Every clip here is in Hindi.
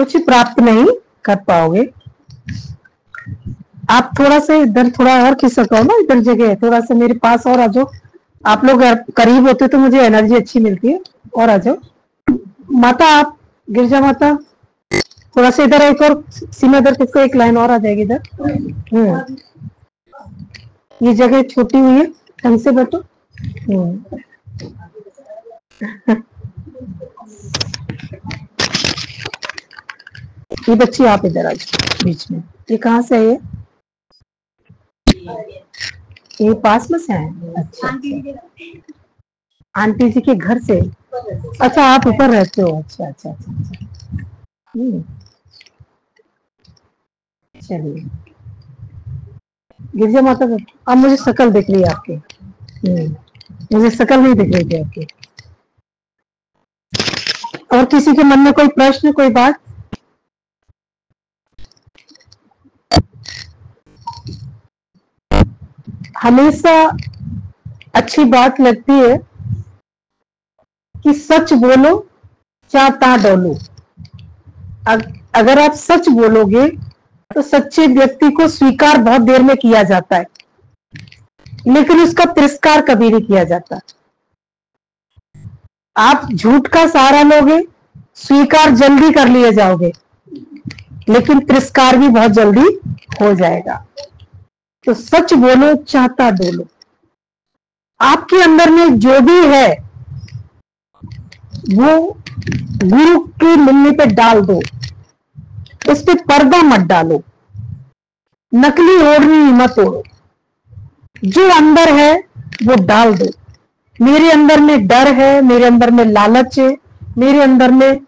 कुछ प्राप्त नहीं कर पाओगे। आप थोड़ा सा इधर थोड़ा और खिसक आओ ना, इधर जगह है, थोड़ा सा मेरे पास और आ जाओ। आप लोग करीब होते तो मुझे एनर्जी अच्छी मिलती है। और आ जाओ माता, आप गिरजा माता थोड़ा सा इधर, एक और सीमा इधर किसको, एक लाइन और आ जाएगी इधर। ये जगह छोटी हुई है, ढंग से बैठो। ये बच्ची आप इधर आ जाओ बीच में। ये कहाँ से है? ये पास में से है? अच्छा, आंटी जी के घर से। अच्छा, आप ऊपर रहते हो। अच्छा अच्छा अच्छा अच्छा। चलिए गिरजा माता, अब मुझे शकल दिख रही है आपकी। मुझे शकल नहीं दिख रही थी आपकी। और किसी के मन में कोई प्रश्न, कोई बात? हमेशा अच्छी बात लगती है कि सच बोलो चाहे डोलो। अगर आप सच बोलोगे तो सच्चे व्यक्ति को स्वीकार बहुत देर में किया जाता है, लेकिन उसका तिरस्कार कभी नहीं किया जाता। आप झूठ का सहारा लोगे, स्वीकार जल्दी कर लिए जाओगे, लेकिन तिरस्कार भी बहुत जल्दी हो जाएगा। तो सच बोलो चाहता डोलो। आपके अंदर में जो भी है वो गुरु की मुन्नी पे डाल दो, उस पे पर्दा मत डालो, नकली ओढ़नी मत ओढ़ो। जो अंदर है वो डाल दो। मेरे अंदर में डर है, मेरे अंदर में लालच है, मेरे अंदर में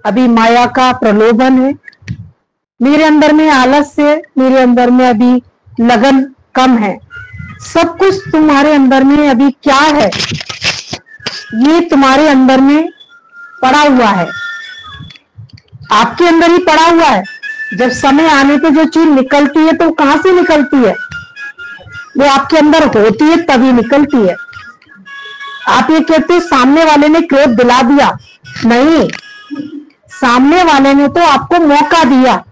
अभी माया का प्रलोभन है, मेरे अंदर में आलस है, मेरे अंदर में अभी लगन कम है। सब कुछ तुम्हारे अंदर में अभी क्या है, ये तुम्हारे अंदर में पड़ा हुआ है, आपके अंदर ही पड़ा हुआ है। जब समय आने पे जो चीज निकलती है तो कहां से निकलती है? वो आपके अंदर होती है तभी निकलती है। आप ये कहते हो सामने वाले ने क्रोध दिला दिया, नहीं, सामने वाले ने तो आपको मौका दिया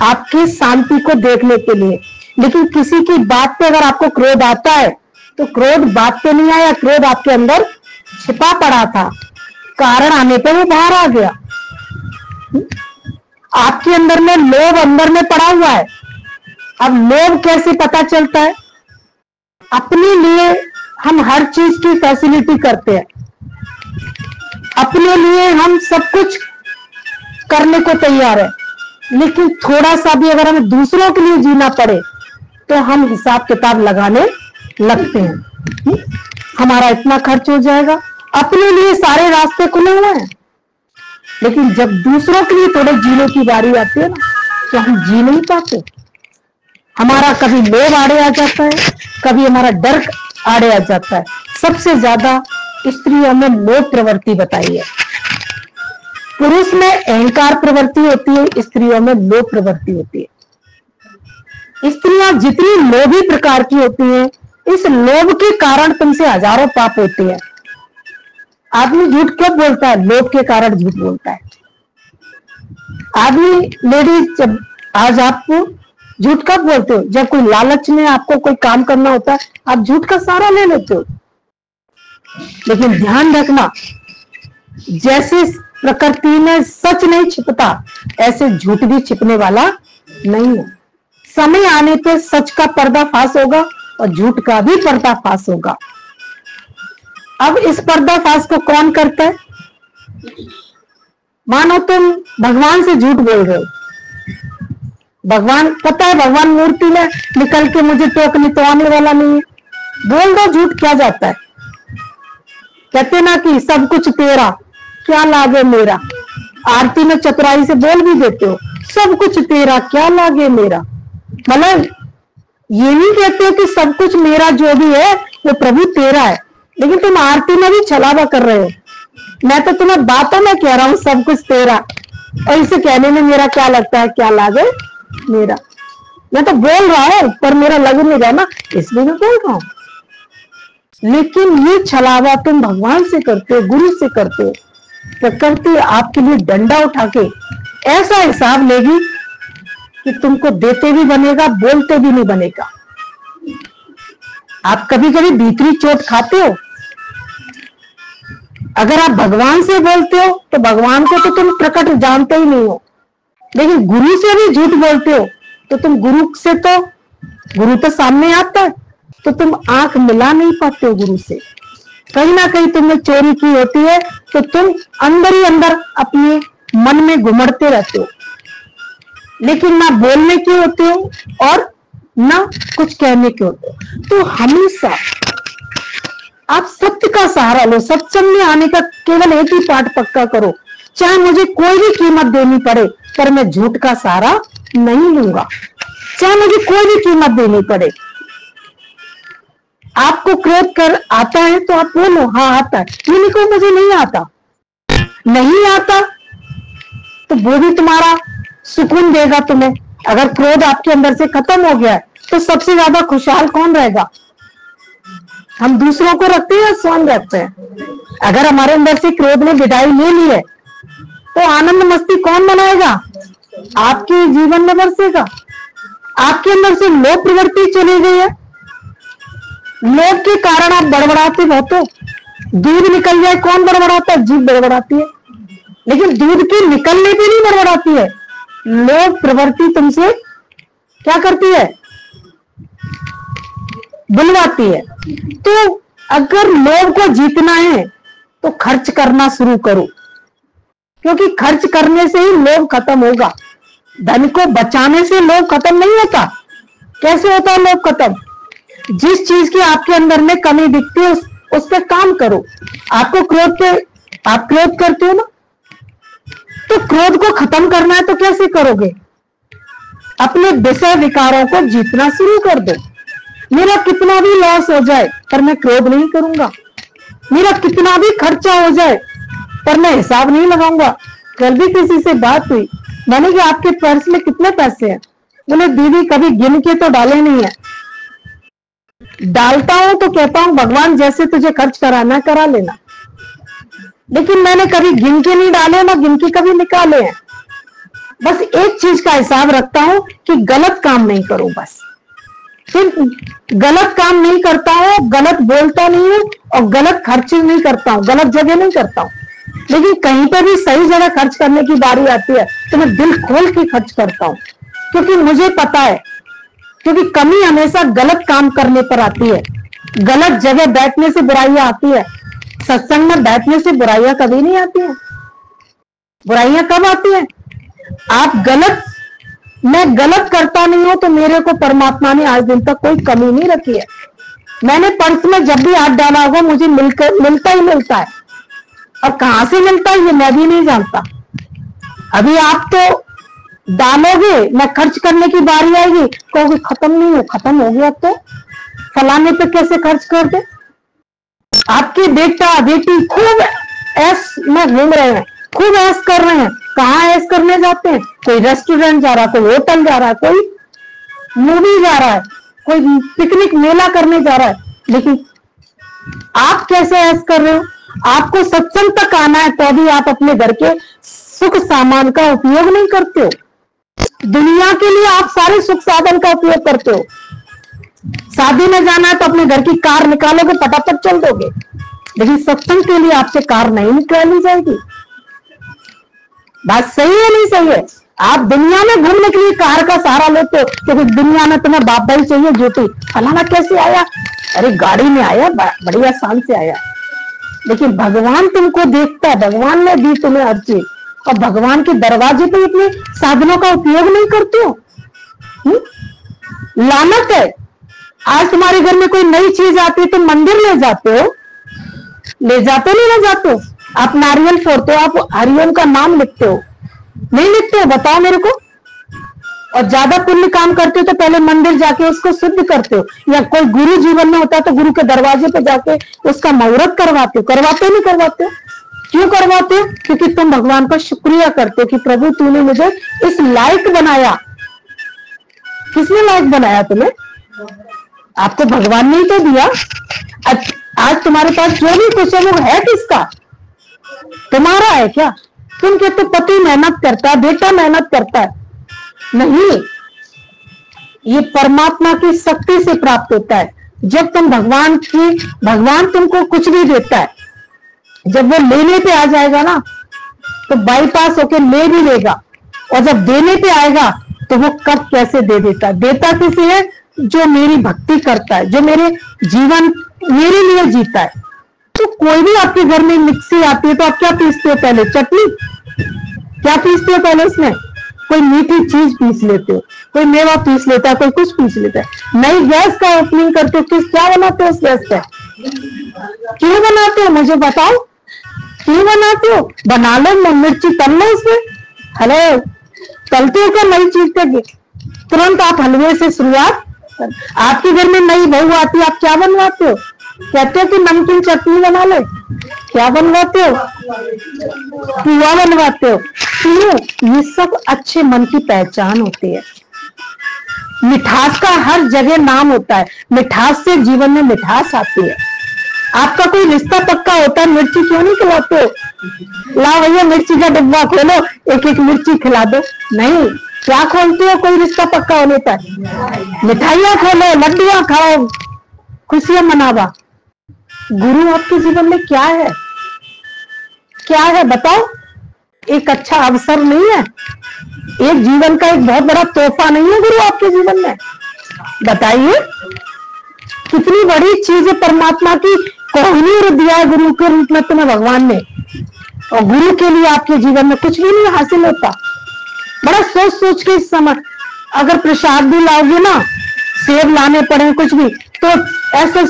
आपकी शांति को देखने के लिए। लेकिन किसी की बात पे अगर आपको क्रोध आता है तो क्रोध बात पे नहीं आया, क्रोध आपके अंदर छिपा पड़ा था, कारण आने पे वो बाहर आ गया। आपके अंदर में लोभ अंदर में पड़ा हुआ है। अब लोभ कैसे पता चलता है? अपने लिए हम हर चीज की फैसिलिटी करते हैं, अपने लिए हम सब कुछ करने को तैयार है, लेकिन थोड़ा सा भी अगर हमें दूसरों के लिए जीना पड़े तो हम हिसाब किताब लगाने लगते हैं। हमारा इतना खर्च हो जाएगा, अपने लिए सारे रास्ते खुले हुए हैं, लेकिन जब दूसरों के लिए थोड़े जीने की बारी आती है ना, तो हम जी नहीं पाते। हमारा कभी लोभ आड़े आ जाता है, कभी हमारा डर आड़े आ जाता है। सबसे ज्यादा स्त्रियों में लोभ प्रवृत्ति बताई है। पुरुष में अहंकार प्रवृत्ति होती है, स्त्रियों में लोभ प्रवृत्ति होती है। स्त्रियां जितनी लोभी प्रकार की होती हैं, इस लोभ के कारण तुमसे हजारों पाप होते हैं। आदमी झूठ क्यों बोलता है? लोभ के कारण झूठ बोलता है। आदमी, लेडीज, जब आज आपको झूठ कब बोलते हो? जब कोई लालच में आपको कोई काम करना होता है, आप झूठ का सहारा ले लेते हो। लेकिन ध्यान रखना, जैसे प्रकृति में सच नहीं छिपता, ऐसे झूठ भी छिपने वाला नहीं है। समय आने पे सच का पर्दाफाश होगा और झूठ का भी पर्दाफाश होगा। अब इस पर्दाफाश को कौन करता है? मानो तुम भगवान से झूठ बोल रहे हो, भगवान पता है, भगवान मूर्ति में निकल के मुझे टोकने तो आने वाला नहीं है, बोल दो, झूठ क्या जाता है? कहते ना कि सब कुछ तेरा, क्या लागे मेरा। आरती में चतुराई से बोल भी देते हो, सब कुछ तेरा, क्या लागे मेरा। मतलब ये नहीं कहते हो कि सब कुछ मेरा जो भी है वो प्रभु तेरा है, लेकिन तुम आरती में भी छलावा कर रहे हो। मैं तो तुम्हें बातों में कह रहा हूं सब कुछ तेरा, और इसे कहने में मेरा क्या लगता है, क्या लागे मेरा। मैं तो बोल रहा हूं पर मेरा लग नहीं रहा ना, इसलिए मैं बोल रहा हूं। लेकिन ये छलावा तुम भगवान से करते हो, गुरु से करते हो। प्रकृति आपके लिए डंडा उठा के ऐसा हिसाब लेगी कि तुमको देते भी बनेगा, बोलते भी नहीं बनेगा। आप कभी कभी भीतरी चोट खाते हो। अगर आप भगवान से बोलते हो तो भगवान को तो तुम प्रकट जानते ही नहीं हो, लेकिन गुरु से भी झूठ बोलते हो तो तुम गुरु तो सामने आता है, तो तुम आंख मिला नहीं पाते हो गुरु से। कहीं ना कहीं तुमने चोरी की होती है, तो तुम अंदर ही अंदर अपने मन में घुमड़ते रहते हो, लेकिन ना बोलने के होते हो और ना कुछ कहने के होते हो। तो हमेशा आप सत्य का सहारा लो। सत्संग में आने का केवल एक ही पाठ पक्का करो, चाहे मुझे कोई भी कीमत देनी पड़े, पर मैं झूठ का सहारा नहीं लूंगा, चाहे मुझे कोई भी कीमत देनी पड़े। आपको क्रोध कर आता है तो आप बोलो हाँ आता है, ये नहीं कहो मुझे नहीं आता। नहीं आता तो वो भी तुम्हारा सुकून देगा तुम्हें। अगर क्रोध आपके अंदर से खत्म हो गया है तो सबसे ज्यादा खुशहाल कौन रहेगा? हम दूसरों को रखते हैं या स्वयं रखते हैं? अगर हमारे अंदर से क्रोध ने विदाई ले ली है तो आनंद मस्ती कौन बनाएगा? आपके जीवन में बरसेगा। आपके अंदर से लोभ प्रवृत्ति चली गई है, लोभ के कारण आप बड़बड़ाते बहुत हो। दूध निकल जाए कौन बड़बड़ाता है? जीभ बड़बड़ाती है, लेकिन दूध के निकलने पे नहीं बड़बड़ाती है। लोभ प्रवृत्ति तुमसे क्या करती है? बुलवाती है। तो अगर लोभ को जीतना है तो खर्च करना शुरू करो, क्योंकि खर्च करने से ही लोभ खत्म होगा। धन को बचाने से लोभ खत्म नहीं होता। कैसे होता है लोभ खत्म? जिस चीज की आपके अंदर में कमी दिखती है उस पर काम करो। आपको आप क्रोध करते हो ना, तो क्रोध को खत्म करना है तो कैसे करोगे? अपने विषय विकारों को जीतना शुरू कर दो। मेरा कितना भी लॉस हो जाए पर मैं क्रोध नहीं करूंगा, मेरा कितना भी खर्चा हो जाए पर मैं हिसाब नहीं लगाऊंगा। कल भी किसी से बात हुई, मैंने कि आपके पर्स में कितने पैसे हैं? बोले दीदी कभी गिन के तो डाले नहीं है। डालता हूं तो कहता हूं भगवान जैसे तुझे खर्च कराना करा लेना, लेकिन मैंने कभी गिन के नहीं डाले, ना गिन के कभी निकाले हैं। बस एक चीज का हिसाब रखता हूं कि गलत काम नहीं करूं, बस फिर गलत काम नहीं करता हूं, गलत बोलता नहीं हूं और गलत खर्च नहीं करता हूं, गलत जगह नहीं करता हूं। लेकिन कहीं पर भी सही जगह खर्च करने की बारी आती है तो मैं दिल खोल के खर्च करता हूं, क्योंकि मुझे पता है, क्योंकि कमी हमेशा गलत काम करने पर आती है। गलत जगह बैठने से बुराइयां आती है, सत्संग में बैठने से बुराइयां कभी नहीं आती है। बुराइयां कब आती है? मैं गलत करता नहीं हूं तो मेरे को परमात्मा ने आज दिन तक कोई कमी नहीं रखी है। मैंने पर्स में जब भी हाथ डाला होगा मुझे मिलता ही मिलता है, और कहां से मिलता है ये मैं भी नहीं जानता। अभी आप तो डालोगे, मैं खर्च करने की बारी आएगी, कहोगे खत्म नहीं हो, खत्म हो गया तो फलाने पे कैसे खर्च कर दे। आपके बेटा बेटी खूब ऐश में घूम रहे हैं, खूब ऐश कर रहे हैं। कहाँ ऐश करने जाते हैं? कोई रेस्टोरेंट जा रहा है, कोई होटल जा रहा है, कोई मूवी जा रहा है, कोई पिकनिक मेला करने जा रहा है, लेकिन आप कैसे ऐश कर रहे हो? आपको सत्संग तक आना है तो भी आप अपने घर के सुख सामान का उपयोग नहीं करते हो। दुनिया के लिए आप सारे सुख साधन का उपयोग करते हो। शादी में जाना है तो अपने घर की कार निकालोगे, फटाफट चल दोगे, लेकिन सत्संग के लिए आपसे कार नहीं निकाली जाएगी। बात सही है नहीं सही है? आप दुनिया में घूमने के लिए कार का सहारा लेते हो, क्योंकि दुनिया में तुम्हें बाप भाई चाहिए, ज्योति फलाना कैसे आया, अरे गाड़ी में आया, बड़ी आसान से आया। लेकिन भगवान तुमको देखता है, भगवान ने दी तुम्हें हर चीज, और भगवान के दरवाजे पे इतने साधनों का उपयोग नहीं करते हो। लानत है। आज तुम्हारे घर में कोई नई चीज आती है तो मंदिर ले जाते हो, ले जाते नहीं ले जाते हो? आप नारियल फोड़ते हो, आप हरिओम का नाम लिखते हो, नहीं लिखते हो? बताओ मेरे को। और ज्यादा पुण्य काम करते हो तो पहले मंदिर जाके उसको शुद्ध करते हो, या कोई गुरु जीवन में होता है तो गुरु के दरवाजे पे जाके उसका मुहूर्त करवाते हो। करवाते नहीं करवाते? क्यों करवाते हो? क्योंकि तुम भगवान का शुक्रिया करते हो कि प्रभु तूने मुझे इस लायक बनाया। किसने लायक बनाया तुम्हें? आपको भगवान ने ही तो दिया। आज तुम्हारे पास जो भी कुछ है वो है किसका? तुम्हारा है क्या? तुम कहते तो पति मेहनत करता है, बेटा मेहनत करता है। नहीं, ये परमात्मा की शक्ति से प्राप्त होता है। जब तुम भगवान तुमको कुछ भी देता है, जब वो लेने पे आ जाएगा ना तो बाईपास होके ले भी लेगा, और जब देने पे आएगा तो वो कब कैसे दे देता किसी है जो मेरी भक्ति करता है, जो मेरे जीवन मेरे लिए जीता है। तो कोई भी आपके घर में मिक्सी आती है तो आप क्या पीसते हो पहले? चटनी। क्या पीसते हो पहले? इसमें कोई मीठी चीज पीस लेते हो, कोई मेवा पीस लेता है, कोई कुछ पीस लेता है। नई गैस का ओपनिंग करते हो, क्या बनाते हो उस गैस का? क्यों बनाते हो मुझे बताओ, क्यों बनाते हो? बना लो, मिर्ची तल लो उसमें। हेलो, तलते हो क्या नई चीज के? तुरंत आप हलवे से शुरुआत। आपके घर में नई बहू आती है, आप क्या बनवाते हो? कहते हो कि नमकीन चटनी बना ले। क्या बनवाते हो? पुआ बनवाते हो। क्यों? ये सब अच्छे मन की पहचान होती है। मिठास का हर जगह नाम होता है, मिठास से जीवन में मिठास आती है। आपका कोई रिश्ता पक्का होता है, मिर्ची क्यों नहीं खिलाते हो? लाओ भैया मिर्ची का डिब्बा खोलो, एक एक मिर्ची खिला दो। नहीं, क्या खोलते हो कोई रिश्ता पक्का होने पर? मिठाइयां खोलो, लड्डुआं खाओ, खुशियां मनावा। गुरु आपके जीवन में क्या है? क्या है बताओ? एक अच्छा अवसर नहीं है? एक जीवन का एक बहुत बड़ा तोहफा नहीं है गुरु आपके जीवन में? बताइए, कितनी बड़ी चीज है परमात्मा की कोहिनूर दिया है गुरु के रूप में तुम्हें भगवान ने। और गुरु के लिए आपके जीवन में कुछ भी नहीं हासिल होता। बड़ा सोच सोच के इस समय अगर प्रसाद भी लाओगे ना, सेब लाने पड़े कुछ भी, तो ऐसे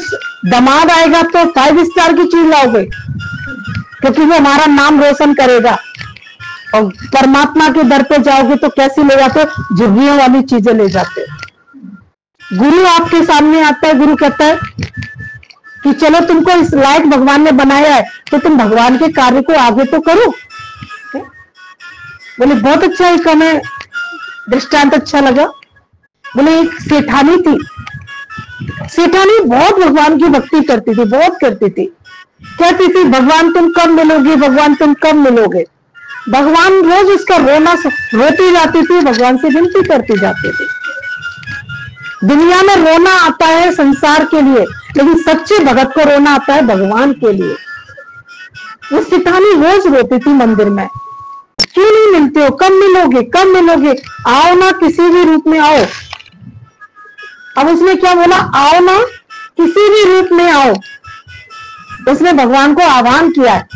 दामाद आएगा तो 5 स्टार की चीज लाओगे, क्योंकि वो हमारा नाम रोशन करेगा। और परमात्मा के दर पे जाओगे तो कैसी ले जाते हो? झुर्रियों वाली चीजें ले जाते हो। गुरु आपके सामने आता है, गुरु कहता है कि चलो तुमको इस लायक भगवान ने बनाया है तो तुम भगवान के कार्य को आगे तो करो। बोले बहुत अच्छा, एक हमें दृष्टांत अच्छा लगा। बोले एक सेठानी थी, सेठानी बहुत भगवान की भक्ति करती थी, बहुत करती थी। कहती थी भगवान तुम कब मिलोगे, भगवान तुम कब मिलोगे। भगवान रोज उसका रोती जाती थी, भगवान से विनती करती जाती थी। दुनिया में रोना आता है संसार के लिए, लेकिन सच्चे भगत को रोना आता है भगवान के लिए। वो सेठानी रोज रोती थी मंदिर में, क्यों नहीं मिलते हो, कब मिलोगे, कब मिलोगे, आओ ना किसी भी रूप में आओ। अब उसने क्या बोला? आओ ना किसी भी रूप में आओ। उसने भगवान को आह्वान किया है।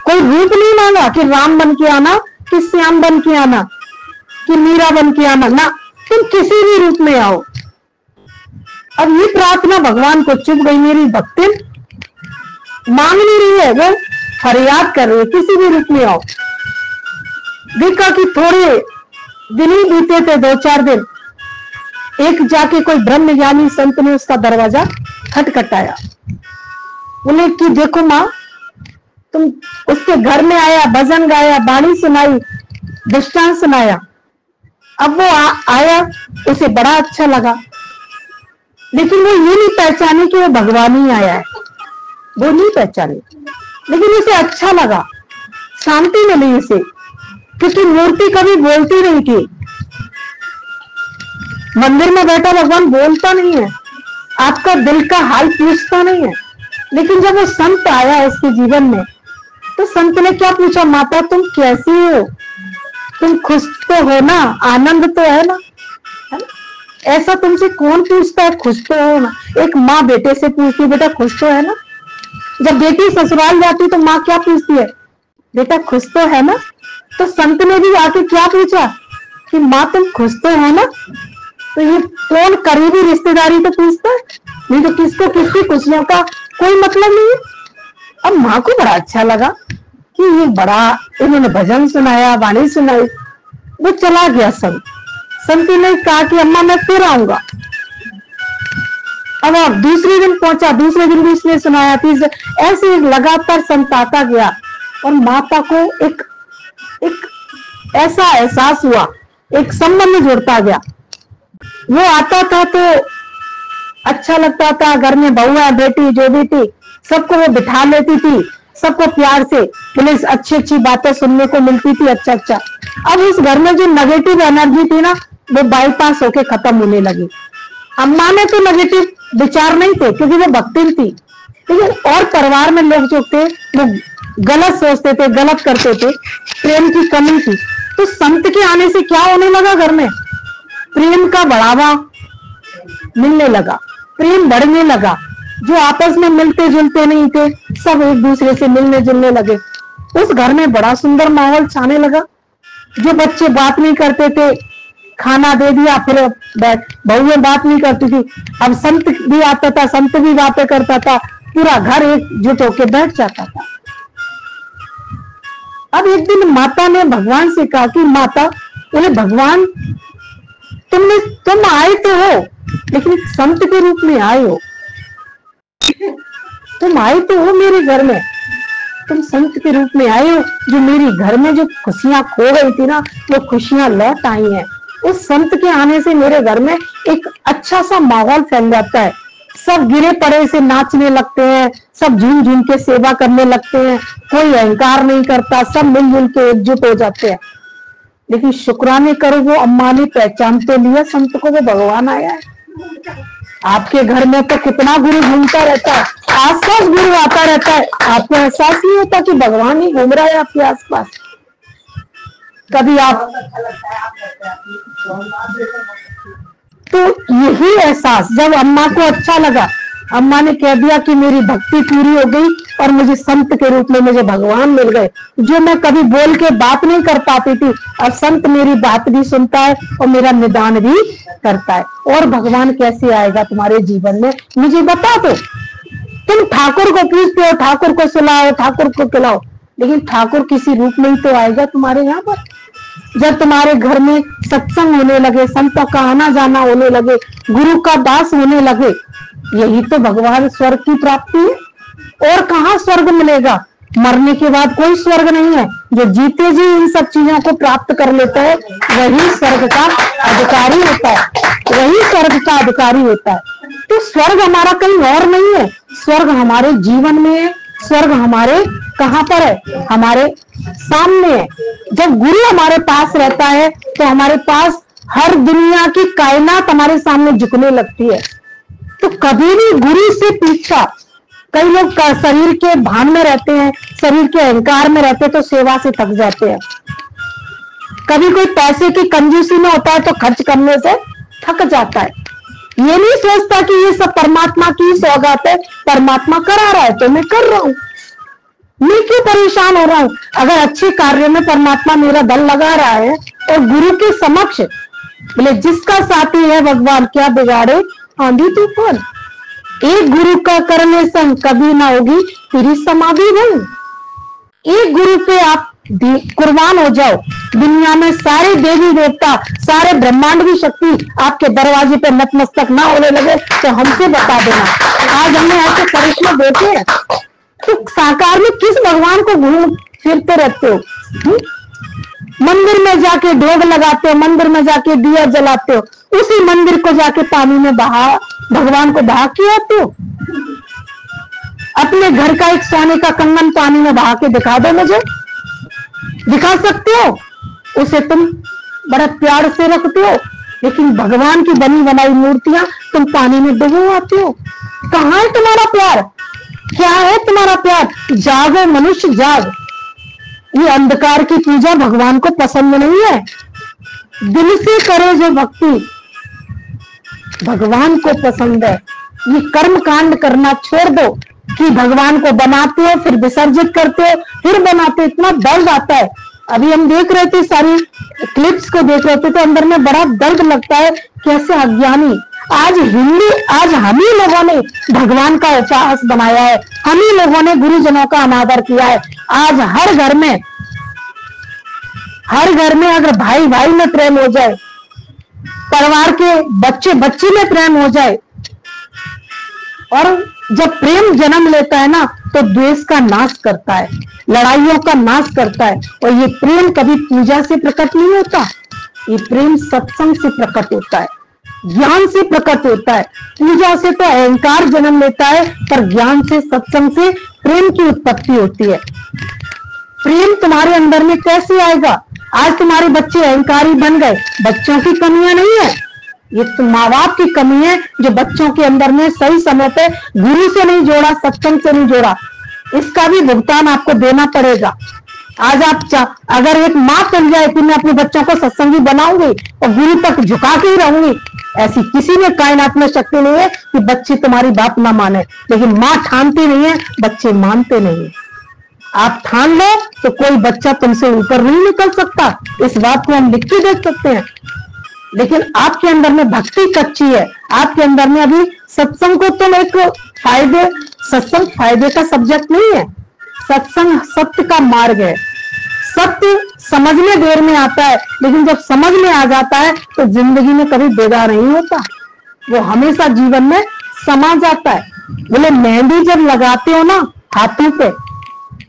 कोई रूप नहीं मांगा कि राम बन के आना, कि श्याम बन के आना, कि मीरा बन के आना, ना, तुम किसी भी रूप में आओ। अब ये प्रार्थना भगवान को चुभ गई, मेरी भक्ति मांग नहीं रही है, वो फरियाद कर रही है, किसी भी रूप में आओ। देखा कि थोड़े दिन ही बीते थे, 2-4 दिन, एक जाके कोई ब्रह्मज्ञानी संत ने उसका दरवाजा खटखटाया। बोले कि देखो माँ, तुम उसके घर में आया, भजन गाया, बाणी सुनाई, दृष्टांत सुनाया। अब वो आया, उसे बड़ा अच्छा लगा, लेकिन वो ये नहीं पहचानी कि वो भगवान ही आया है, वो नहीं पहचानी, लेकिन उसे अच्छा लगा, शांति मिली उसे, क्योंकि मूर्ति कभी बोलती नहीं थी। मंदिर में बैठा भगवान बोलता नहीं है, आपका दिल का हाल पूछता नहीं है। लेकिन जब वो संत आया उसके जीवन में, तो संत ने क्या पूछा? माता तुम कैसी हो, तुम खुश तो हो ना, आनंद तो है ना, है ना? ऐसा तुमसे कौन पूछता है, खुश तो हो ना। एक माँ बेटे से पूछती है बेटा खुश तो है ना। जब बेटी ससुराल जाती तो माँ क्या पूछती है? बेटा खुश तो है ना। तो संत ने भी आके क्या पूछा कि माँ तुम खुश तो है ना। तो ये कौन करीबी रिश्तेदारी तो पूछता है, नहीं तो किसको किसकी खुशियों का कोई मतलब नहीं है। अब माँ को बड़ा अच्छा लगा कि ये बड़ा, इन्होंने भजन सुनाया, वाणी सुनाई। वो चला गया संत ने कहा कि अम्मा मैं फिर आऊंगा। अब दूसरे दिन पहुंचा, दूसरे दिन भी इसने सुनाया, तीसरे, ऐसे लगातार संत आता गया। और माता को एक ऐसा एहसास हुआ, एक संबंध जुड़ता गया। वो आता था तो अच्छा लगता था, घर में बहू है बेटी जो भी थी सबको वो बिठा लेती थी, सबको प्यार से बोले अच्छी अच्छी बातें सुनने को मिलती थी, अच्छा अच्छा। अब इस घर में जो नेगेटिव एनर्जी थी ना, वो बाईपास होके खत्म होने लगी। अम्मा में तो नेगेटिव विचार नहीं थे क्योंकि वो भक्ति थी, लेकिन और परिवार में लोग जो थे वो गलत सोचते थे, गलत करते थे, प्रेम की कमी थी। तो संत के आने से क्या होने लगा, घर में प्रेम का बढ़ावा मिलने लगा, प्रेम बढ़ने लगा। जो आपस में मिलते जुलते नहीं थे, सब एक दूसरे से मिलने जुलने लगे। उस घर में बड़ा सुंदर माहौल छाने लगा। जो बच्चे बात नहीं करते थे, खाना दे दिया, फिर बैठ, बहुएं बात नहीं करती थी, अब संत भी आता था, संत भी बातें करता था, पूरा घर एकजुट होके बैठ जाता था। अब एक दिन माता ने भगवान से कहा कि माता, बोले भगवान तुम आए तो हो, लेकिन संत के रूप में आए हो। तुम आए तो हो मेरे घर में, तुम संत के रूप में आए हो। जो मेरी घर में जो खुशियां खो गई थी ना, वो खुशियां लौट आई हैं। उस संत के आने से मेरे घर में एक अच्छा सा माहौल फैल जाता है। सब गिरे पड़े से नाचने लगते हैं, सब झूम झूम के सेवा करने लगते हैं, कोई अहंकार नहीं करता, सब मिलजुल के एकजुट हो जाते हैं। लेकिन शुक्राने करो, वो अम्मा ने पहचान तो लिया संत को, वो भगवान आया है। आपके घर में तो कितना गुरु घूमता रहता है, आसपास गुरु आता रहता है, आपको एहसास नहीं होता कि भगवान ही घूम रहा है आपके आसपास। कभी आप तो यही एहसास जब अम्मा को अच्छा लगा, अम्मा ने कह दिया कि मेरी भक्ति पूरी हो गई और मुझे संत के रूप में मुझे भगवान मिल गए। जो मैं कभी बोल के बात नहीं कर पाती थी, अब संत मेरी बात भी सुनता है और मेरा निदान भी करता है। और भगवान कैसे आएगा तुम्हारे जीवन में, मुझे बता दो। तुम ठाकुर को पूछते हो, ठाकुर को सुलाओ, ठाकुर को खिलाओ, लेकिन ठाकुर किसी रूप में ही तो आएगा तुम्हारे यहाँ पर। जब तुम्हारे घर में सत्संग होने लगे, संतों का आना जाना होने लगे, गुरु का दास होने लगे, यही तो भगवान स्वर्ग की प्राप्ति है। और कहाँ स्वर्ग मिलेगा, मरने के बाद कोई स्वर्ग नहीं है। जो जीते जी इन सब चीजों को प्राप्त कर लेता है, वही स्वर्ग का अधिकारी होता है, वही स्वर्ग का अधिकारी होता है। तो स्वर्ग हमारा कहीं और नहीं है, स्वर्ग हमारे जीवन में है। स्वर्ग हमारे कहाँ पर है, हमारे सामने है। जब गुरु हमारे पास रहता है तो हमारे पास हर दुनिया की कायनात हमारे सामने झुकने लगती है। तो कभी भी गुरु से पीछा, कई लोग शरीर के भान में रहते हैं, शरीर के अहंकार में रहते हैं, तो सेवा से थक जाते हैं। कभी कोई पैसे की कंजूसी में होता है तो खर्च करने से थक जाता है। ये नहीं सोचता कि ये सब परमात्मा की सौगात है, परमात्मा करा रहा है तो मैं कर रहा हूं, मैं क्यों परेशान हो रहा हूं। अगर अच्छे कार्य में परमात्मा मेरा दल लगा रहा है और गुरु के समक्ष बोले जिसका साथी है भगवान क्या बिगाड़े आंधी तूफान, एक गुरु का करने संग कभी ना होगी तेरी समाधि नहीं। एक गुरु पे आप कुर्बान हो जाओ, दुनिया में सारे देवी देवता, सारे ब्रह्मांड की शक्ति आपके दरवाजे पे नतमस्तक ना होने लगे तो हमसे बता देना। आज हमने ऐसे करिश्मे देखे हैं, तो साकार में किस भगवान को घूम फिरते रहते हो। मंदिर में जाके ढोग लगाते हो, मंदिर में जाके दिया जलाते हो, उसी मंदिर को जाके पानी में बहा, भगवान को बहा के आते हो। अपने घर का एक सोने का कंगन पानी में बहा के दिखा दो, मुझे दिखा सकते हो? उसे तुम बड़ा प्यार से रखते हो, लेकिन भगवान की बनी बनाई मूर्तियां तुम पानी में डुबोआते हो। कहाँ है तुम्हारा प्यार, क्या है तुम्हारा प्यार? जागो मनुष्य जाग। ये अंधकार की पूजा भगवान को पसंद नहीं है। दिल से करो जो भक्ति भगवान को पसंद है। ये कर्म कांड करना छोड़ दो कि भगवान को बनाते हो फिर विसर्जित करते हो फिर बनाते हो, इतना दर्द आता है। अभी हम देख रहे थे, सारी क्लिप्स को देख रहे थे तो अंदर में बड़ा दर्द लगता है। कैसे अज्ञानी, आज हम ही लोगों ने भगवान का उपहास बनाया है, हम ही लोगों ने गुरुजनों का अनादर किया है। आज हर घर में अगर भाई भाई में प्रेम हो जाए, परिवार के बच्चे बच्चे में प्रेम हो जाए, और जब प्रेम जन्म लेता है ना तो द्वेष का नाश करता है, लड़ाइयों का नाश करता है। और ये प्रेम कभी पूजा से प्रकट नहीं होता, ये प्रेम सत्संग से प्रकट होता है, ज्ञान से प्रकट होता है। पूजा से तो अहंकार जन्म लेता है, पर ज्ञान से, सत्संग से प्रेम की उत्पत्ति होती है। प्रेम तुम्हारे अंदर में कैसे आएगा? आज तुम्हारे बच्चे अहंकारी बन गए, बच्चों की कमियां नहीं है, ये तो माँ बाप की कमी है जो बच्चों के अंदर में सही समय पे गुरु से नहीं जोड़ा, सत्संग से नहीं जोड़ा। इसका भी भुगतान आपको देना पड़ेगा। आज आप अगर एक माँ बन जाए कि मैं अपने बच्चों को सत्संगी बनाऊंगी और गुरु तक झुका के ही रहूंगी, ऐसी किसी में कायनात में शक्ति नहीं है कि बच्चे तुम्हारी बात ना माने। लेकिन माँ ठानती नहीं है, बच्चे मानते नहीं है। आप ठान लो तो कोई बच्चा तुमसे ऊपर नहीं निकल सकता, इस बात को हम लिख के देख सकते हैं। लेकिन आपके अंदर में भक्ति कच्ची है, आपके अंदर में अभी सत्संग को तुम एक फायदे, सत्संग फायदे का सब्जेक्ट नहीं है, सत्संग सत्य का मार्ग है। सत्य समझने देर में आता है, लेकिन जब समझ में आ जाता है तो जिंदगी में कभी बेगा नहीं होता, वो हमेशा जीवन में समा जाता है। बोले मेहंदी जब लगाते हो ना हाथों पे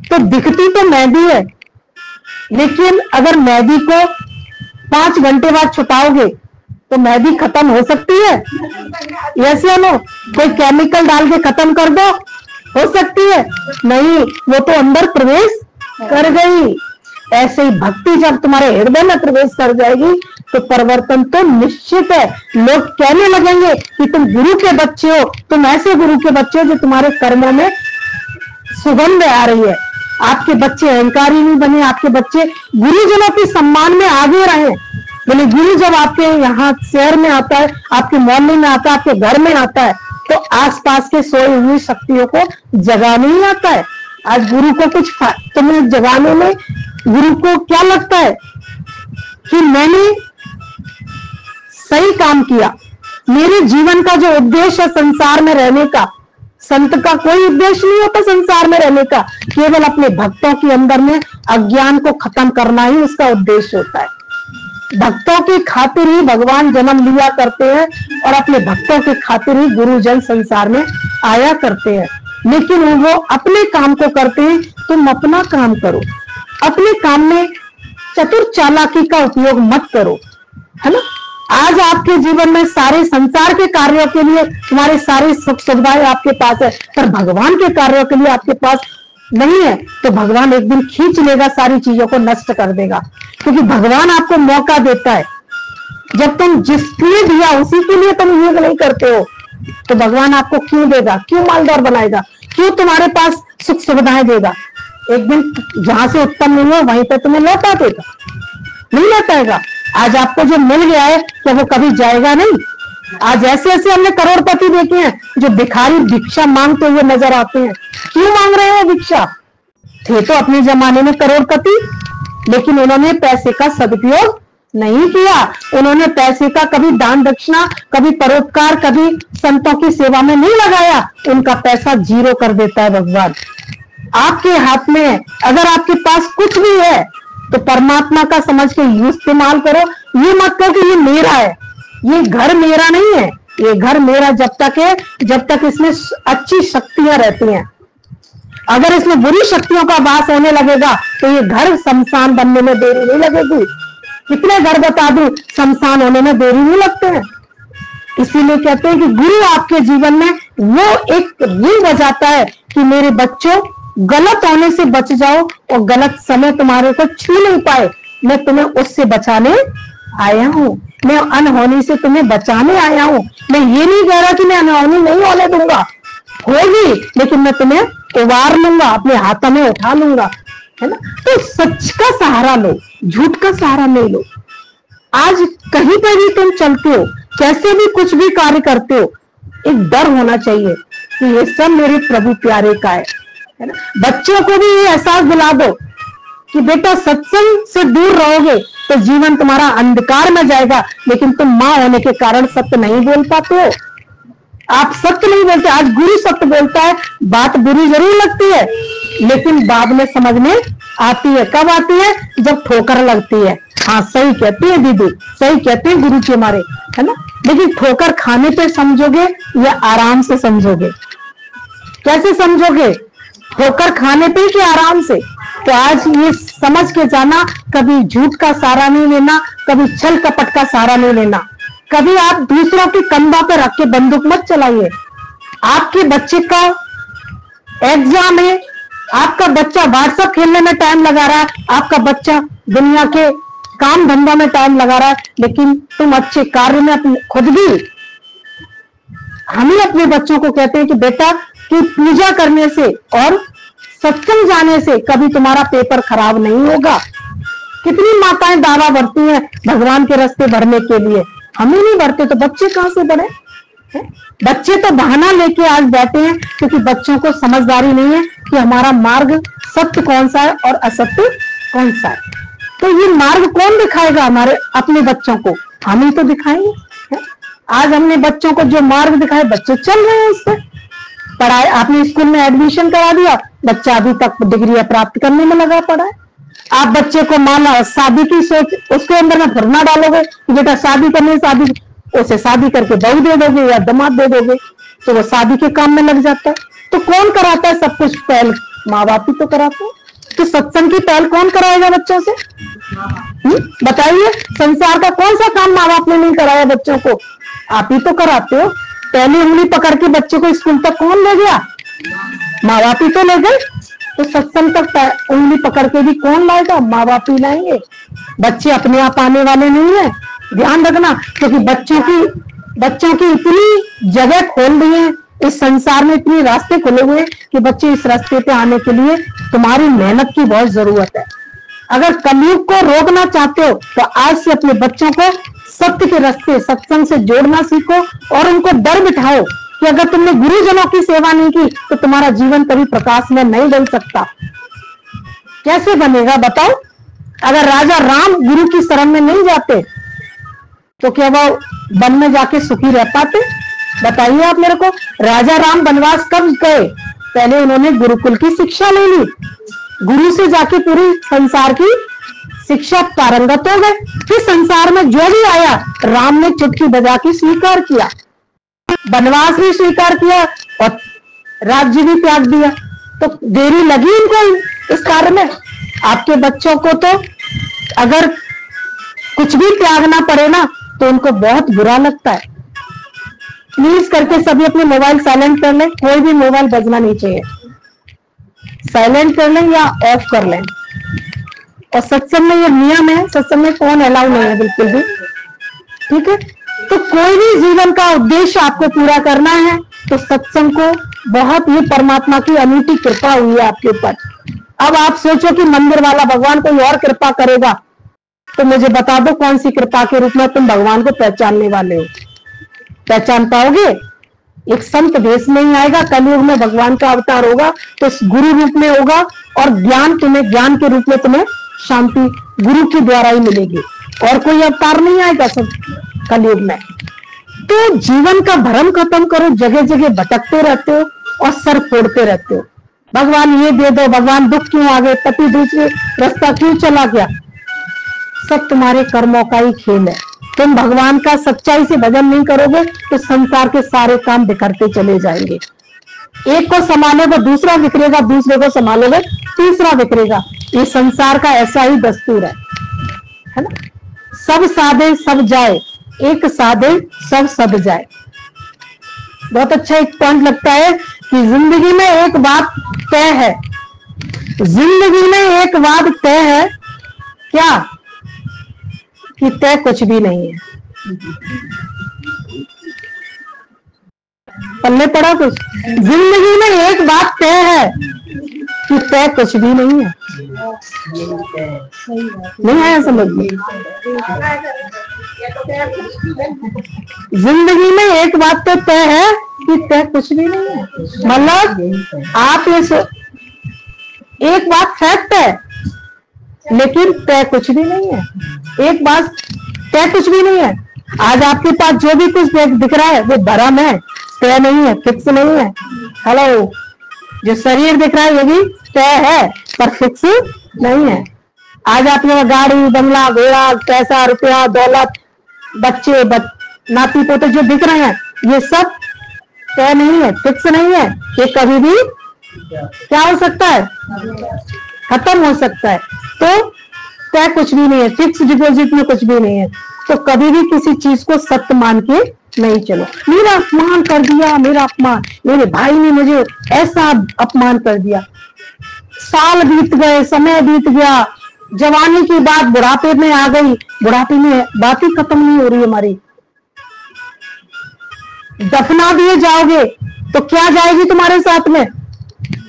तो दिखती तो मेहंदी है, लेकिन अगर मेहंदी को 5 घंटे बाद छुटाओगे तो मेहंदी खत्म हो सकती है? ऐसे लो कोई केमिकल डाल के खत्म कर दो, हो सकती है? नहीं, वो तो अंदर प्रवेश कर गई। ऐसे ही भक्ति जब तुम्हारे हृदय में प्रवेश कर जाएगी तो परिवर्तन तो निश्चित है। लोग कहने लगेंगे कि तुम गुरु के बच्चे हो, तुम ऐसे गुरु के बच्चे हो जो तुम्हारे कर्मों में सुगंध आ रही है। आपके बच्चे अहंकारी नहीं बने, आपके बच्चे गुरुजनों के सम्मान में आगे रहे। बोले गुरु जब आपके यहाँ शहर में आता है, आपके मोहल्ले में आता है, आपके घर में आता है, तो आसपास के सोई हुई शक्तियों को जगाने ही आता है। आज गुरु को कुछ तुम्हें जगाने में गुरु को क्या लगता है कि मैंने सही काम किया, मेरे जीवन का जो उद्देश्य है संसार में रहने का, संत का कोई उद्देश्य नहीं होता संसार में रहने का, केवल अपने भक्तों के अंदर में अज्ञान को खत्म करना ही उसका उद्देश्य होता है। भक्तों की खातिर ही भगवान जन्म लिया करते हैं और अपने भक्तों के खातिर ही गुरुजन संसार में आया करते हैं। लेकिन वो अपने काम को करते हैं, तुम अपना काम करो, अपने काम में चतुर चालाकी का उपयोग मत करो, है ना। आज आपके जीवन में सारे संसार के कार्यों के लिए तुम्हारे सारी सुख सुविधाएं आपके पास है, पर भगवान के कार्यों के लिए आपके पास नहीं है, तो भगवान एक दिन खींच लेगा, सारी चीजों को नष्ट कर देगा। क्योंकि भगवान आपको मौका देता है, जब तुम जिसके लिए दिया उसी के लिए तुम योग नहीं करते हो, तो भगवान आपको क्यों देगा, क्यों मालदार बनाएगा, क्यों तुम्हारे पास सुख सुविधाएं देगा। एक दिन जहां से उत्पन्न नहीं हो वहीं पर तुम्हें लौटा देगा, नहीं लौटाएगा। आज आपको जो मिल गया है क्या वो कभी जाएगा नहीं। आज ऐसे ऐसे हमने करोड़पति देखे हैं जो भिखारी भिक्षा मांगते हुए नजर आते हैं। क्यों मांग रहे हो भिक्षा? थे तो अपने जमाने में करोड़पति, लेकिन उन्होंने पैसे का सदुपयोग नहीं किया। उन्होंने पैसे का कभी दान दक्षिणा, कभी परोपकार, कभी संतों की सेवा में नहीं लगाया। उनका पैसा जीरो कर देता है भगवान। आपके हाथ में है, अगर आपके पास कुछ भी है तो परमात्मा का समझ के इस्तेमाल करो। ये मत कहो कि ये मेरा है, ये घर मेरा नहीं है। ये घर मेरा जब तक है जब तक इसमें अच्छी शक्तियां रहती हैं। अगर इसमें बुरी शक्तियों का वास होने लगेगा तो ये घर शमशान बनने में देरी नहीं लगेगी। कितने घर बता दूं, शमशान होने में देरी नहीं लगते हैं। इसीलिए कहते हैं कि गुरु आपके जीवन में वो एक रिंग बजाता है कि मेरे बच्चों गलत होने से बच जाओ और गलत समय तुम्हारे को छू नहीं पाए। मैं तुम्हें उससे बचाने आया हूं, मैं अनहोनी से तुम्हें बचाने आया हूं। मैं ये नहीं कह रहा कि मैं अनहोनी नहीं होने दूंगा, होगी, लेकिन मैं तुम्हें उबार लूंगा, अपने हाथों में उठा लूंगा, है ना। तो सच का सहारा लो, झूठ का सहारा नहीं लो। आज कहीं पर भी तुम चलते हो, कैसे भी कुछ भी कार्य करते हो, एक डर होना चाहिए कि ये सब मेरे प्रभु प्यारे का है ना। बच्चों को भी ये एहसास दिला दो कि बेटा सत्संग से दूर रहोगे तो जीवन तुम्हारा अंधकार में जाएगा, लेकिन तुम मां होने के कारण सत्य नहीं बोल पाते हो। आप सत्य नहीं बोलते। आज गुरु सत्य बोलता है, बात बुरी जरूर लगती है, लेकिन बाद में समझ में आती है। कब आती है? जब ठोकर लगती है। हाँ सही कहती है दीदी, सही कहते हैं गुरु जी हमारे, है ना। लेकिन ठोकर खाने पे समझोगे या आराम से समझोगे? कैसे समझोगे? ठोकर खाने पे कि आराम से? तो आज ये समझ के जाना, कभी झूठ का सहारा नहीं लेना, कभी छल कपट का सहारा नहीं लेना, कभी आप दूसरों के कंधों पर रख के बंदूक मत चलाइए। आपके बच्चे का एग्जाम है, आपका बच्चा व्हाट्सएप खेलने में टाइम लगा रहा है, आपका बच्चा दुनिया के काम धंधा में टाइम लगा रहा है, लेकिन तुम अच्छे कार्य में अपने खुद भी, हम ही अपने बच्चों को कहते हैं कि बेटा कि पूजा करने से और सत्संग जाने से कभी तुम्हारा पेपर खराब नहीं होगा। कितनी माताएं दावा भरती हैं भगवान के रास्ते भरने के लिए, हम ही नहीं भरते तो बच्चे कहां से बढ़े? बच्चे तो बहाना लेके आज बैठे हैं क्योंकि बच्चों को समझदारी नहीं है कि हमारा मार्ग सत्य कौन सा है और असत्य कौन सा है। तो ये मार्ग कौन दिखाएगा हमारे अपने बच्चों को? हम ही तो दिखाएंगे। आज हमने बच्चों को जो मार्ग दिखाए बच्चे चल रहे हैं उससे। पढ़ाई, आपने स्कूल में एडमिशन करा दिया, बच्चा अभी तक डिग्री प्राप्त करने में लगा पड़ा है। आप बच्चे को माना शादी की सोच उसके अंदर में भरना डालोगे कि बेटा शादी करनी, शादी, उसे शादी करके बहू दे दोगे या दामाद दे दोगे तो वो शादी के काम में लग जाता है। तो कौन कराता है सब कुछ? पहल माँ बाप ही तो कराते हैं। तो सत्संग की पहल कौन कराएगा बच्चों से? बताइए, संसार का कौन सा काम माँ बाप ने नहीं कराया बच्चों को? आप ही तो कराते हो। पहली उंगली पकड़ के बच्चे को स्कूल तक कौन ले गया? माँ बाप ही तो ले गए। तो सत्संग तक उंगली पकड़ के भी कौन लाएगा? माँ बाप ही लाएंगे। बच्चे अपने आप आने वाले नहीं है, ध्यान रखना। क्योंकि बच्चों की इतनी जगह खोल दी है इस संसार में, इतने रास्ते खुले हुए कि बच्चे इस रास्ते पे आने के लिए तुम्हारी मेहनत की बहुत जरूरत है। अगर कलयुग को रोकना चाहते हो तो आज से अपने बच्चों को सत्य के रास्ते, सत्संग से जोड़ना सीखो और उनको डर बिठाओ कि अगर तुमने गुरुजनों की सेवा नहीं की तो तुम्हारा जीवन कभी प्रकाश में नहीं बन सकता। कैसे बनेगा बताओ? अगर राजा राम गुरु की शरण में नहीं जाते तो क्या वो वन में जाके सुखी रह पाते? बताइए आप मेरे को। राजा राम वनवास कब गए? पहले उन्होंने गुरुकुल की शिक्षा ले ली, गुरु से जाके पूरी संसार की शिक्षा पारंगत हो गए। फिर संसार में जो भी आया राम ने चुटकी बजा के स्वीकार किया, वनवास भी स्वीकार किया और राज्य भी त्याग दिया। तो देरी लगी इनको इस कार्य में। आपके बच्चों को तो अगर कुछ भी त्यागना पड़े ना तो उनको बहुत बुरा लगता है। प्लीज करके सभी अपने मोबाइल साइलेंट कर लें, कोई भी मोबाइल बजना नहीं चाहिए, साइलेंट कर लें या ऑफ कर लें। और सत्संग में ये नियम है, सत्संग में फोन अलाउ नहीं है बिल्कुल भी, ठीक है। तो कोई भी जीवन का उद्देश्य आपको पूरा करना है तो सत्संग को बहुत ही परमात्मा की अनूठी कृपा हुई है आपके ऊपर। अब आप सोचो कि मंदिर वाला भगवान कोई और कृपा करेगा तो मुझे बता दो कौन सी कृपा के रूप में तुम भगवान को पहचानने वाले हो? पहचान पाओगे? एक संत वेश में ही आएगा, कलयुग में भगवान का अवतार होगा तो गुरु रूप में होगा और ज्ञान के रूप में तुम्हें शांति गुरु के द्वारा ही मिलेगी और कोई अवतार नहीं आएगा सब कलयुग में। तो जीवन का भ्रम खत्म करो, जगह जगह भटकते रहते हो और सर फोड़ते रहते हो। भगवान ये दे दो, भगवान दुख क्यों आ गए, पति दूसरे रास्ता क्यों चला गया? सब तुम्हारे कर्मों का ही खेल है। तुम भगवान का सच्चाई से भजन नहीं करोगे तो संसार के सारे काम बिखरते चले जाएंगे। एक को संभालोगे दूसरा बिखरेगा, दूसरे को संभालोगे तीसरा बिखरेगा। ये संसार का ऐसा ही दस्तूर है ना। सब साधे सब जाए, एक साधे सब सद जाए। बहुत अच्छा एक पॉइंट लगता है कि जिंदगी में एक बात तय है, जिंदगी में एक बात तय है, क्या? कि तय कुछ भी नहीं है। पल्ले पड़ा कुछ? जिंदगी में एक बात तय है कि तय कुछ भी नहीं है। नहीं आया समझ में? जिंदगी में एक बात तो तय है कि तय कुछ भी नहीं है। मतलब आप ये एक बात फैक्ट है लेकिन तय कुछ भी नहीं है। एक बात तय कुछ भी नहीं है। आज आपके पास जो भी कुछ दिख रहा है वो भरम है, तय नहीं है, फिक्स नहीं है। हेलो, जो शरीर दिख रहा है ये भी तय है पर फिक्स नहीं है। आज आपके गाड़ी बंगला घोड़ा पैसा रुपया दौलत बच्चे नाती पोते जो दिख रहे हैं ये सब तय नहीं है, फिक्स नहीं है। ये कभी भी क्या हो सकता है? खत्म हो सकता है। तो तय कुछ भी नहीं है, फिक्स डिपॉजिट में कुछ भी नहीं है। तो कभी भी किसी चीज को सत्य मान के नहीं चलो। मेरा अपमान कर दिया, मेरा अपमान, मेरे भाई ने मुझे ऐसा अपमान कर दिया, साल बीत गए, समय बीत गया, जवानी की बात बुढ़ापे में आ गई, बुढ़ापे में बात ही खत्म नहीं हो रही हमारी। दफना दिए जाओगे तो क्या जाएगी तुम्हारे साथ में?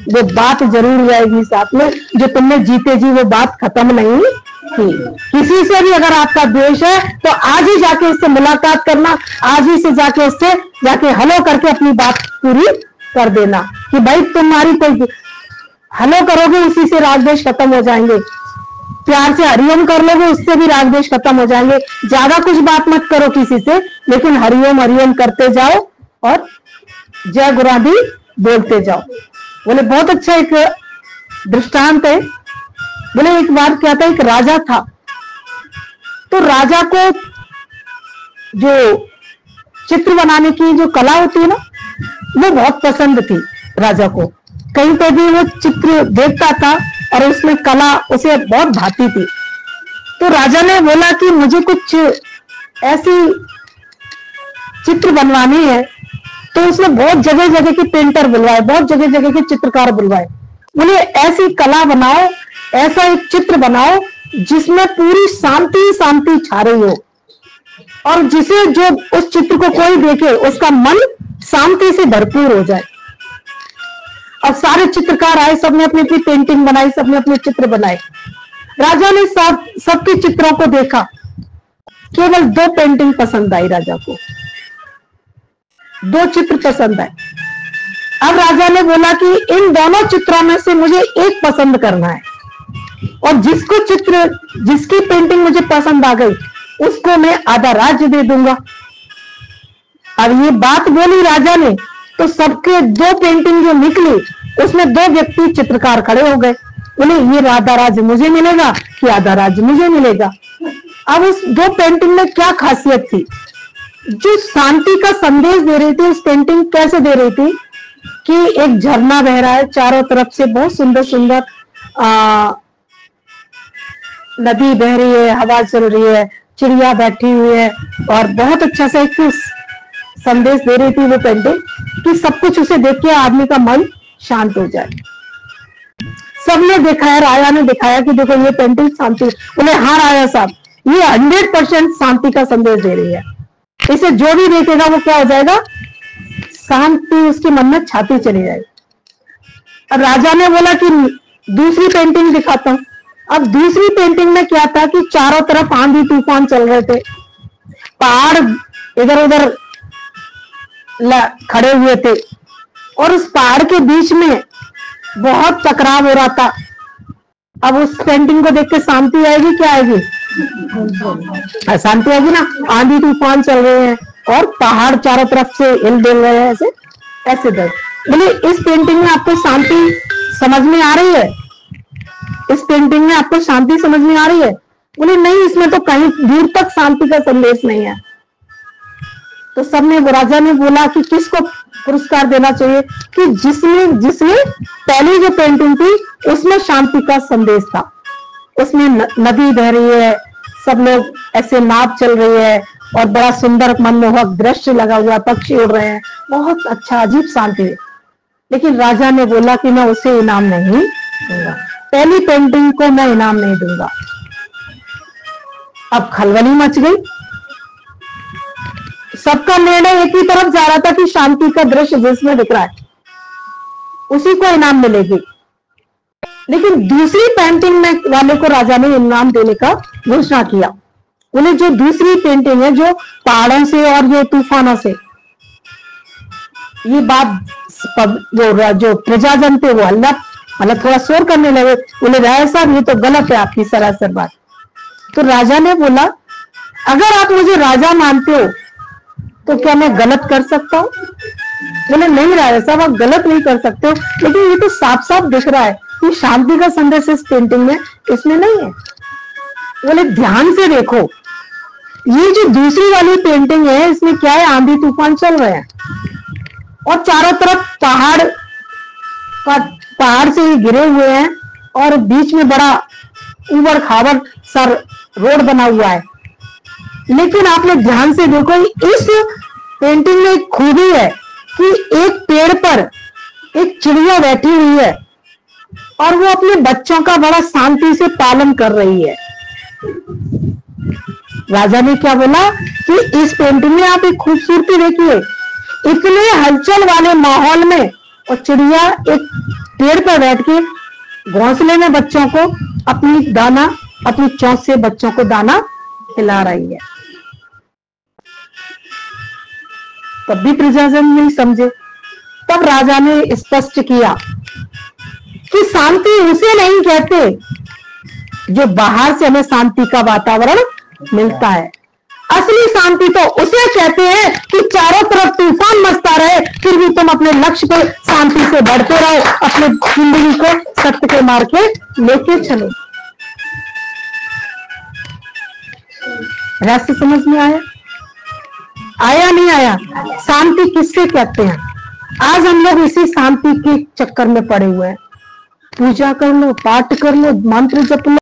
वो बात जरूर जाएगी साथ में जो तुमने जीते जी वो बात खत्म नहीं थी। किसी से भी अगर आपका द्वेष है तो आज ही जाके इससे मुलाकात करना, आज ही से जाके इससे जाके हलो करके अपनी बात पूरी कर देना कि भाई तुम्हारी कोई हलो करोगे उसी से राग द्वेष खत्म हो जाएंगे। प्यार से हरिओम कर लोगे उससे भी राग द्वेष खत्म हो जाएंगे। ज्यादा कुछ बात मत करो किसी से, लेकिन हरिओम हरिओम करते जाओ और जय गुरादी बोलते जाओ। बोले बहुत अच्छा एक दृष्टांत है। बोले एक बार क्या था, एक राजा था, तो राजा को जो चित्र बनाने की जो कला होती है ना, वो बहुत पसंद थी राजा को। कहीं पे भी वो चित्र देखता था और उसमें कला उसे बहुत भाती थी। तो राजा ने बोला कि मुझे कुछ ऐसी चित्र बनवानी है, तो उसने बहुत जगह जगह के पेंटर बुलवाए, बहुत जगह जगह के चित्रकार बुलवाए। बोले ऐसी कला बनाओ, ऐसा एक चित्र बनाओ जिसमें पूरी शांति शांति छा रही हो और जिसे जो उस चित्र को कोई देखे उसका मन शांति से भरपूर हो जाए। अब सारे चित्रकार आए, सबने अपनी अपनी पेंटिंग बनाई, सबने अपने चित्र बनाए। राजा ने सबके चित्रों को देखा, केवल 2 पेंटिंग पसंद आई राजा को, 2 चित्र पसंद आए। अब राजा ने बोला कि इन दोनों चित्रों में से मुझे एक पसंद करना है और जिसकी पेंटिंग मुझे पसंद आ गई उसको मैं आधा राज्य दे दूंगा। अब ये बात बोली राजा ने तो सबके 2 पेंटिंग जो निकली उसमें 2 व्यक्ति चित्रकार खड़े हो गए। बोले ये आधा राज्य मुझे मिलेगा कि आधा राज्य मुझे मिलेगा। अब उस 2 पेंटिंग में क्या खासियत थी? जो शांति का संदेश दे रही थी इस पेंटिंग कैसे दे रही थी कि एक झरना बह रहा है, चारों तरफ से बहुत सुंदर सुंदर नदी बह रही है, हवा चल रही है, चिड़िया बैठी हुई है और बहुत अच्छा सा एक संदेश दे रही थी वो पेंटिंग कि सब कुछ उसे देख के आदमी का मन शांत हो जाए। सबने दिखाया, राजा ने दिखाया कि देखो ये पेंटिंग शांति। बोले हाँ राजा साहब, ये 100% शांति का संदेश दे रही है, इसे जो भी देखेगा वो क्या हो जाएगा, शांति उसके मन में छाती चली जाएगी। अब राजा ने बोला कि दूसरी पेंटिंग दिखाता हूं। अब दूसरी पेंटिंग में क्या था कि चारों तरफ आंधी तूफान चल रहे थे, पहाड़ इधर उधर खड़े हुए थे और उस पहाड़ के बीच में बहुत टकराव हो रहा था। अब उस पेंटिंग को देख के शांति आएगी क्या आएगी? शांति आएगी ना। आंधी तूफान चल रहे हैं और पहाड़ चारों तरफ से हिल डुल रहे हैं, ऐसे ऐसे दर। बोले इस पेंटिंग में आपको शांति समझ में आ रही है? इस पेंटिंग में आपको शांति समझ में आ रही है? बोले नहीं, इसमें तो कहीं दूर तक शांति का संदेश नहीं है। तो सबने, राजा ने बोला कि किसको पुरस्कार देना चाहिए कि जिसने पहली जो पेंटिंग थी उसमें शांति का संदेश था। उसमें नदी बह रही है, सब लोग ऐसे नाव चल रही है और बड़ा सुंदर मनमोहक दृश्य लगा हुआ, पक्षी उड़ रहे हैं, बहुत अच्छा अजीब शांति है। लेकिन राजा ने बोला कि मैं उसे इनाम नहीं दूंगा, पहली पेंटिंग को मैं इनाम नहीं दूंगा। अब खलबली मच गई, सबका निर्णय एक ही तरफ जा रहा था कि शांति का दृश्य जिसमें दिख रहा है उसी को इनाम मिलेगी। लेकिन दूसरी पेंटिंग में वाले को राजा ने इनाम देने का घोषणा किया। उन्हें जो दूसरी पेंटिंग है जो पहाड़ों से और ये तूफानों से, ये बात वो जो प्रजाजन थे वो हल्ला मतलब थोड़ा शोर करने लगे। बोले राय साहब ये तो गलत है आपकी सरासर बात। तो राजा ने बोला अगर आप मुझे राजा मानते हो तो क्या मैं गलत कर सकता हूं? बोले नहीं राजा साहब आप गलत नहीं कर सकते हो, लेकिन ये तो साफ साफ दिख रहा है कि शांति का संदेश इस पेंटिंग में इसमें नहीं है। बोले ध्यान से देखो, ये जो दूसरी वाली पेंटिंग है इसमें क्या है, आंधी तूफान चल रहे हैं और चारों तरफ पहाड़ से ही गिरे हुए हैं और बीच में बड़ा उबड़ खाबड़ सर रोड बना हुआ है लेकिन आप लोग ध्यान से देखो, इस पेंटिंग में एक खूबी है कि एक पेड़ पर एक चिड़िया बैठी हुई है और वो अपने बच्चों का बड़ा शांति से पालन कर रही है। राजा ने क्या बोला कि इस पेंटिंग में आप एक खूबसूरती देखिए, इतने हलचल वाले माहौल में और चिड़िया एक पेड़ पर बैठ के घोंसले में बच्चों को अपनी चोंच से बच्चों को दाना खिला रही है। तब भी प्रजाजन नहीं समझे। तब राजा ने स्पष्ट किया कि शांति उसे नहीं कहते जो बाहर से हमें शांति का वातावरण मिलता है, असली शांति तो उसे कहते हैं कि चारों तरफ तूफान मचता रहे फिर भी तुम अपने लक्ष्य पे शांति से बढ़ते रहो, अपने जिंदगी को सत्य के मार्ग पे लेके चलो। रहस्य समझ में आया? आया नहीं आया? शांति किससे कहते हैं? आज हम लोग इसी शांति के चक्कर में पड़े हुए हैं। पूजा कर लो, पाठ कर लो, मंत्र जप लो,